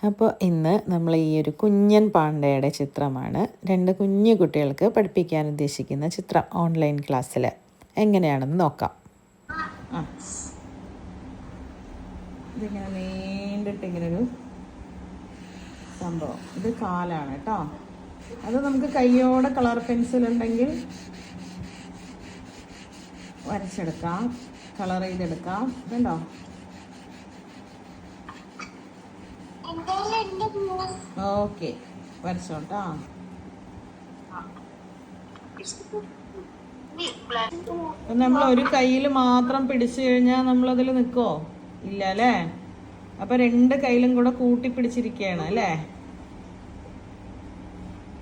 അപ്പോൾ ഇന്ന് നമ്മൾ ഈ ഒരു കുഞ്ഞൻ പാണ്ടയുടെ ചിത്രമാണ് 2 കുഞ്ഞു കുട്ടികൾക്ക് പഠിപ്പിക്കാൻ ഉദ്ദേശിക്കുന്ന ചിത്രം ഓൺലൈൻ ക്ലാസ്സിൽ എങ്ങനെയാണെന്ന് നോക്കാം. ഇതിങ്ങനെ നീണ്ടിട്ട് ഇങ്ങനൊരു സംഭവം, ഇത് കാലാണ് കേട്ടോ. അത് നമുക്ക് കയ്യോടെ കളർ പെൻസിൽ ഉണ്ടെങ്കിൽ വരച്ചെടുക്കാം, കളർ ചെയ്തെടുക്കാം. ഇതുണ്ടോ? ഓക്കെ, വരച്ചോട്ടോ. നമ്മൾ ഒരു കയ്യിൽ മാത്രം പിടിച്ചു കഴിഞ്ഞാൽ നമ്മളതിൽ നിൽക്കുമോ? ഇല്ല അല്ലേ. അപ്പൊ 2 കയ്യിലും കൂടെ കൂട്ടി പിടിച്ചിരിക്കുകയാണ് അല്ലേ.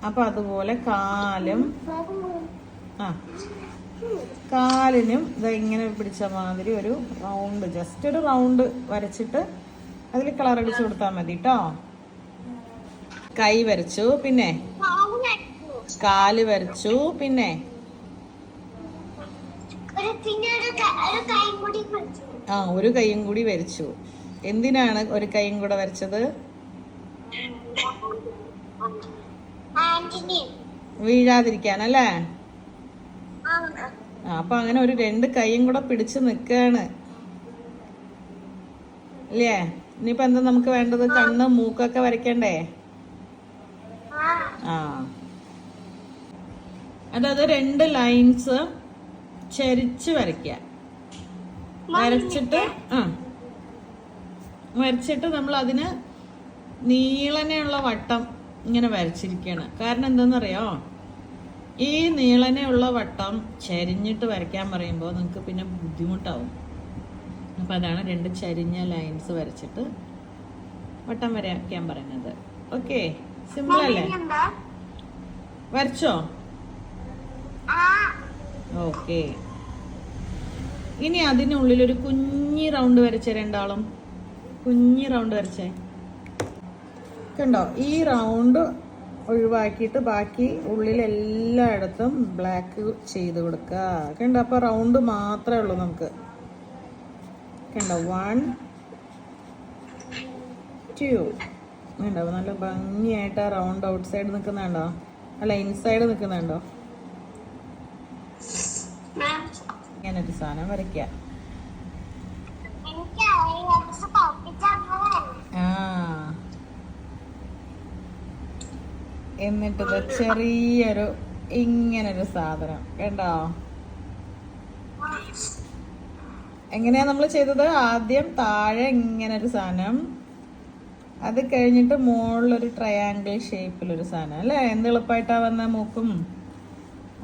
അപ്പൊ അതുപോലെ കാലിനും ഇങ്ങനെ പിടിച്ച മാതിരി ഒരു റൗണ്ട്, ജസ്റ്റ് ഒരു റൗണ്ട് വരച്ചിട്ട് അതിൽ കളർ അടിച്ചു കൊടുത്താൽ മതി കേട്ടോ. കൈ വരച്ചു, പിന്നെ കാല് വരച്ചു, പിന്നെ ഒരു കൈയും കൂടി വരച്ചു. എന്തിനാണ് ഒരു കൈയും കൂടെ വരച്ചത്? വീഴാതിരിക്കാനല്ലേ. അപ്പൊ അങ്ങനെ ഒരു 2 കൈയും കൂടെ പിടിച്ച് നിക്കാണ് അല്ലേ. ഇനിയിപ്പോ എന്താ നമുക്ക് വേണ്ടത്? കണ്ണ്, മൂക്കൊക്കെ വരയ്ക്കണ്ടേ? അതായത് 2 ലൈൻസ് ചരിച്ച് വരയ്ക്കുക. വരച്ചിട്ട് നമ്മൾ അതിന് നീളനെയുള്ള വട്ടം ഇങ്ങനെ വരച്ചിരിക്കുകയാണ്. കാരണം എന്താണെന്നറിയോ? ഈ നീളനെയുള്ള വട്ടം ചരിഞ്ഞിട്ട് വരയ്ക്കാൻ പറയുമ്പോൾ നിങ്ങൾക്ക് പിന്നെ ബുദ്ധിമുട്ടാവും. അപ്പം അതാണ് 2 ചരിഞ്ഞ ലൈൻസ് വരച്ചിട്ട് വട്ടം വരയ്ക്കാൻ പറയുന്നത്. ഓക്കെ, സിമ്പിൾ അല്ലേ? വരച്ചോ? ഓക്കെ. ഇനി അതിനുള്ളിൽ ഒരു കുഞ്ഞി റൗണ്ട് വരച്ചേ. 2 കുഞ്ഞി റൗണ്ട് വരച്ചേ. കണ്ടോ? ഈ റൗണ്ട് ഒഴിവാക്കിയിട്ട് ബാക്കി ഉള്ളിൽ എല്ലായിടത്തും ബ്ലാക്ക് ചെയ്ത് കൊടുക്കുക. കണ്ടോ? അപ്പോൾ റൗണ്ട് മാത്രമേ ഉള്ളൂ നമുക്ക്. കണ്ടോ? 1 2 കണ്ടോ? നല്ല ഭംഗിയായിട്ട് ആ റൗണ്ട് ഔട്ട് സൈഡ് നിൽക്കുന്നുണ്ടോ? അല്ല, ഇൻസൈഡ് നിൽക്കുന്നുണ്ടോ? ഇങ്ങനൊരു സാധനം വരയ്ക്കുക. എന്നിട്ട് ചെറിയൊരു ഇങ്ങനൊരു സാധനം കണ്ടോ? എങ്ങനെയാ നമ്മൾ ചെയ്തത്? ആദ്യം താഴെ ഇങ്ങനൊരു സാധനം, അത് കഴിഞ്ഞിട്ട് മുകളിലൊരു ട്രയാങ്കിൾ ഷേപ്പിലൊരു സാധനം അല്ലേ. എന്ത് എളുപ്പമായിട്ടാ വന്ന മൂക്കും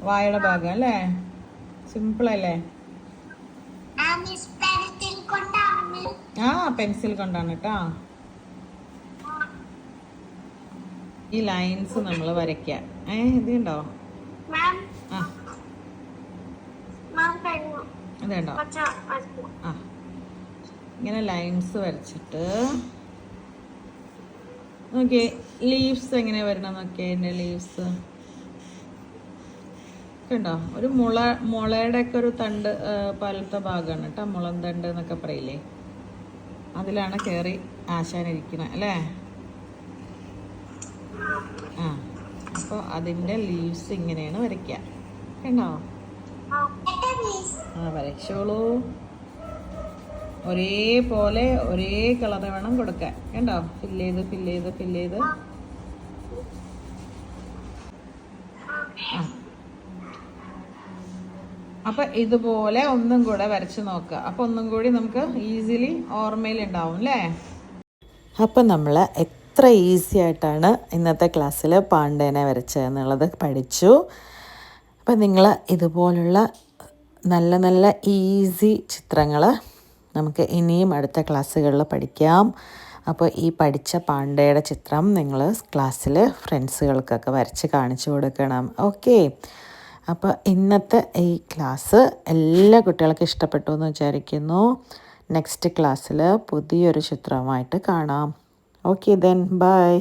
വായുടെ ഭാഗം അല്ലേ. സിമ്പിൾ അല്ലേ? പെൻസിൽ കൊണ്ടാണ് കേട്ടോ. ഈ ലൈൻസ് നമ്മൾ വരയ്ക്കുക. ഇത് കണ്ടോ? ഇത് കണ്ടോ? ഇങ്ങനെ ലൈൻസ് വരച്ചിട്ട് നോക്കിയേ. ലീവ്സ് എങ്ങനെ വരണം നോക്കിയേ. എൻ്റെ ലീവ്സ് കണ്ടോ? ഒരു മുളയുടെ ഒക്കെ ഒരു തണ്ട് പോലത്തെ ഭാഗമാണ് കേട്ടോ. മുളം തണ്ട് എന്നൊക്കെ പറയില്ലേ, അതിലാണ് കയറി ആശാനിരിക്കണേ അല്ലേ. അപ്പോൾ അതിൻ്റെ ലീവ്സ് ഇങ്ങനെയാണ് വരയ്ക്കുക. കണ്ടോ? വരച്ചോളൂ. ഒരേപോലെ ഒരേ കളർ വേണം കൊടുക്കാൻ. കണ്ടോ? ഫില്ല് ചെയ്ത് അപ്പം ഇതുപോലെ ഒന്നും കൂടെ വരച്ച് നോക്കുക. അപ്പം ഒന്നും കൂടി നമുക്ക് ഈസിലി ഓർമ്മയിൽ ഉണ്ടാവും അല്ലേ. അപ്പം നമ്മൾ എത്ര ഈസി ആയിട്ടാണ് ഇന്നത്തെ ക്ലാസ്സിൽ പാണ്ടേനെ വരച്ചതെന്നുള്ളത് പഠിച്ചു. അപ്പം നിങ്ങൾ ഇതുപോലുള്ള നല്ല നല്ല ഈസി ചിത്രങ്ങൾ നമുക്ക് ഇനിയും അടുത്ത ക്ലാസ്സുകളിൽ പഠിക്കാം. അപ്പോൾ ഈ പഠിച്ച പാണ്ടയുടെ ചിത്രം നിങ്ങൾ ക്ലാസ്സിൽ ഫ്രണ്ട്സുകൾക്കൊക്കെ വരച്ച് കാണിച്ചു കൊടുക്കണം. ഓക്കെ. അപ്പോൾ ഇന്നത്തെ ഈ ക്ലാസ് എല്ലാ കുട്ടികൾക്കും ഇഷ്ടപ്പെട്ടു എന്ന് വിചാരിക്കുന്നു. നെക്സ്റ്റ് ക്ലാസ്സിൽ പുതിയൊരു ചിത്രവുമായിട്ട് കാണാം. Okay then, by.